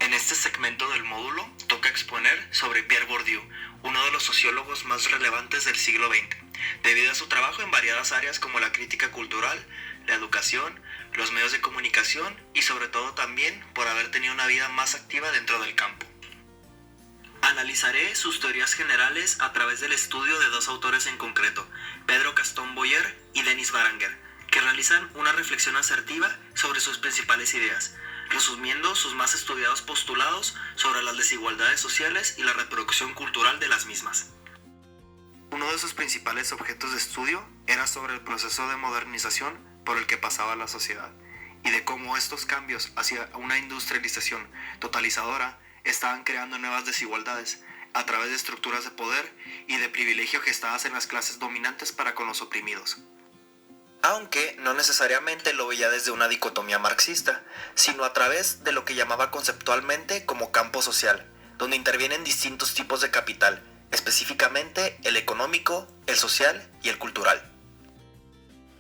En este segmento del módulo toca exponer sobre Pierre Bourdieu, uno de los sociólogos más relevantes del siglo XX, debido a su trabajo en variadas áreas como la crítica cultural, la educación, los medios de comunicación y sobre todo también por haber tenido una vida más activa dentro del campo. Analizaré sus teorías generales a través del estudio de dos autores en concreto, Pedro Castón Boyer y Denis Baranger, que realizan una reflexión asertiva sobre sus principales ideas, resumiendo sus más estudiados postulados sobre las desigualdades sociales y la reproducción cultural de las mismas. Uno de sus principales objetos de estudio era sobre el proceso de modernización por el que pasaba la sociedad, y de cómo estos cambios hacia una industrialización totalizadora estaban creando nuevas desigualdades a través de estructuras de poder y de privilegio gestadas en las clases dominantes para con los oprimidos. Aunque no necesariamente lo veía desde una dicotomía marxista, sino a través de lo que llamaba conceptualmente como campo social, donde intervienen distintos tipos de capital, específicamente el económico, el social y el cultural.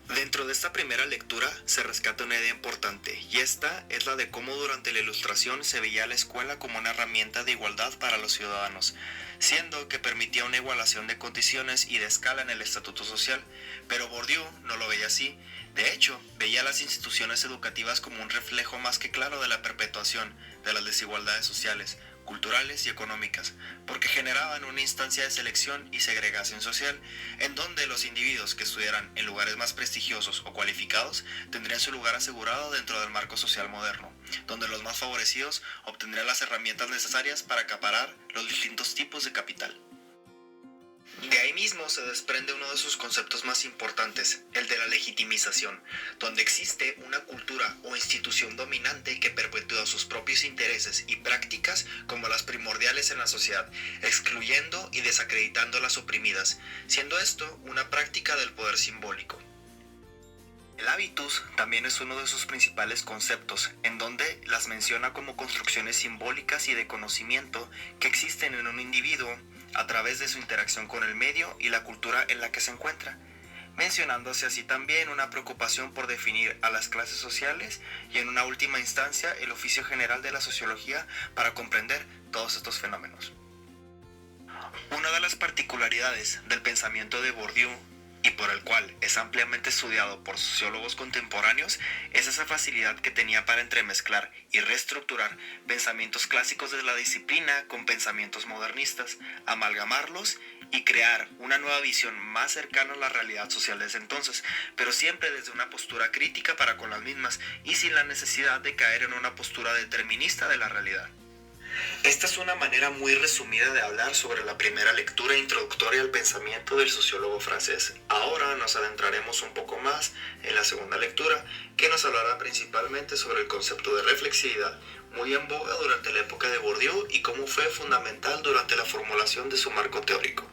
Dentro de esta primera lectura se rescata una idea importante, y esta es la de cómo durante la Ilustración se veía a la escuela como una herramienta de igualdad para los ciudadanos, siendo que permitía una igualación de condiciones y de escala en el estatuto social, pero Bourdieu no lo veía así. De hecho, veía a las instituciones educativas como un reflejo más que claro de la perpetuación de las desigualdades sociales, culturales y económicas, porque generaban una instancia de selección y segregación social, en donde los individuos que estudiaran en lugares más prestigiosos o cualificados tendrían su lugar asegurado dentro del marco social moderno, donde los más favorecidos obtendrían las herramientas necesarias para acaparar los distintos tipos de capital. De ahí mismo se desprende uno de sus conceptos más importantes, el de la legitimización, donde existe una cultura o institución dominante que perpetúa sus propios intereses y prácticas como las primordiales en la sociedad, excluyendo y desacreditando las oprimidas, siendo esto una práctica del poder simbólico. El habitus también es uno de sus principales conceptos, en donde las menciona como construcciones simbólicas y de conocimiento que existen en un individuo a través de su interacción con el medio y la cultura en la que se encuentra, mencionándose así también una preocupación por definir a las clases sociales y en una última instancia el oficio general de la sociología para comprender todos estos fenómenos. Una de las particularidades del pensamiento de Bourdieu, y por el cual es ampliamente estudiado por sociólogos contemporáneos, es esa facilidad que tenía para entremezclar y reestructurar pensamientos clásicos de la disciplina con pensamientos modernistas, amalgamarlos y crear una nueva visión más cercana a la realidad social de ese entonces, pero siempre desde una postura crítica para con las mismas y sin la necesidad de caer en una postura determinista de la realidad. Esta es una manera muy resumida de hablar sobre la primera lectura introductoria al pensamiento del sociólogo francés. Ahora nos adentraremos un poco más en la segunda lectura, que nos hablará principalmente sobre el concepto de reflexividad, muy en boga durante la época de Bourdieu y cómo fue fundamental durante la formulación de su marco teórico.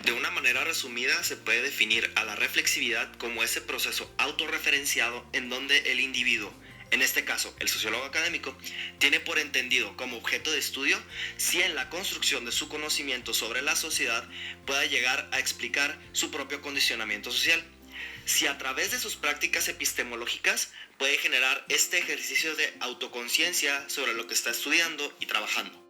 De una manera resumida se puede definir a la reflexividad como ese proceso autorreferenciado en donde el individuo, en este caso el sociólogo académico, tiene por entendido como objeto de estudio si en la construcción de su conocimiento sobre la sociedad pueda llegar a explicar su propio condicionamiento social, si a través de sus prácticas epistemológicas puede generar este ejercicio de autoconciencia sobre lo que está estudiando y trabajando.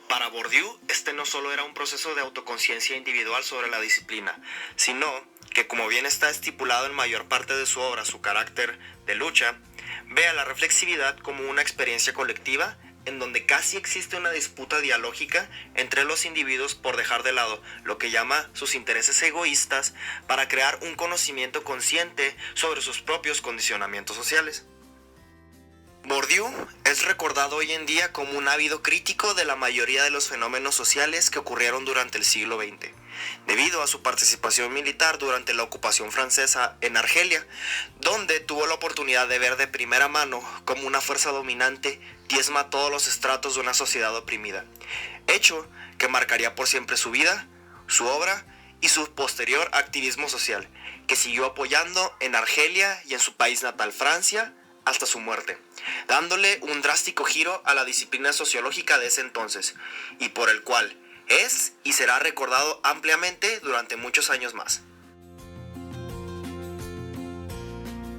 Para Bourdieu, este no solo era un proceso de autoconciencia individual sobre la disciplina, sino que, como bien está estipulado en mayor parte de su obra, su carácter de lucha, ve a la reflexividad como una experiencia colectiva en donde casi existe una disputa dialógica entre los individuos por dejar de lado lo que llama sus intereses egoístas para crear un conocimiento consciente sobre sus propios condicionamientos sociales. Bourdieu es recordado hoy en día como un ávido crítico de la mayoría de los fenómenos sociales que ocurrieron durante el siglo XX, debido a su participación militar durante la ocupación francesa en Argelia, donde tuvo la oportunidad de ver de primera mano cómo una fuerza dominante diezma a todos los estratos de una sociedad oprimida, hecho que marcaría por siempre su vida, su obra y su posterior activismo social, que siguió apoyando en Argelia y en su país natal Francia hasta su muerte, dándole un drástico giro a la disciplina sociológica de ese entonces, y por el cual es y será recordado ampliamente durante muchos años más.